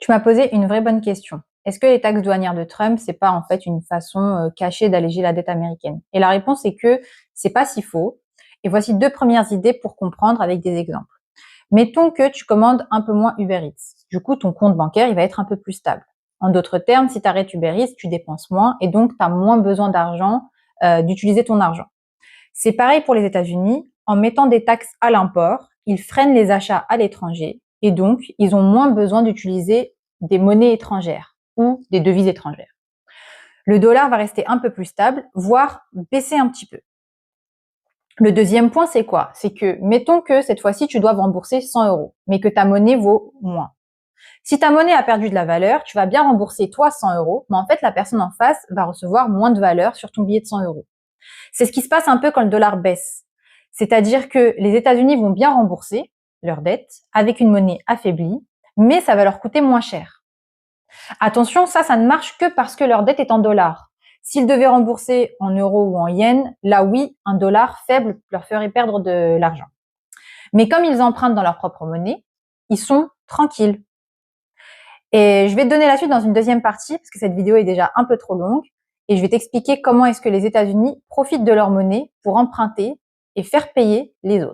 Tu m'as posé une vraie bonne question. Est-ce que les taxes douanières de Trump, c'est pas en fait une façon cachée d'alléger la dette américaine? Et la réponse est que c'est pas si faux. Et voici deux premières idées pour comprendre avec des exemples. Mettons que tu commandes un peu moins Uber Eats. Du coup, ton compte bancaire, il va être un peu plus stable. En d'autres termes, si tu arrêtes Uber Eats, tu dépenses moins et donc tu as moins besoin d'argent, d'utiliser ton argent. C'est pareil pour les États-Unis. En mettant des taxes à l'import, ils freinent les achats à l'étranger et donc ils ont moins besoin d'utiliser des monnaies étrangères ou des devises étrangères. Le dollar va rester un peu plus stable, voire baisser un petit peu. Le deuxième point, c'est quoi? C'est que, mettons que cette fois-ci, tu dois rembourser 100 €, mais que ta monnaie vaut moins. Si ta monnaie a perdu de la valeur, tu vas bien rembourser toi 100 €, mais en fait, la personne en face va recevoir moins de valeur sur ton billet de 100 €. C'est ce qui se passe un peu quand le dollar baisse. C'est-à-dire que les États-Unis vont bien rembourser leur dette avec une monnaie affaiblie, mais ça va leur coûter moins cher. Attention, ça ne marche que parce que leur dette est en dollars. S'ils devaient rembourser en euros ou en yens, là oui, un dollar faible leur ferait perdre de l'argent. Mais comme ils empruntent dans leur propre monnaie, ils sont tranquilles. Et je vais te donner la suite dans une deuxième partie, parce que cette vidéo est déjà un peu trop longue, et je vais t'expliquer comment est-ce que les États-Unis profitent de leur monnaie pour emprunter et faire payer les autres.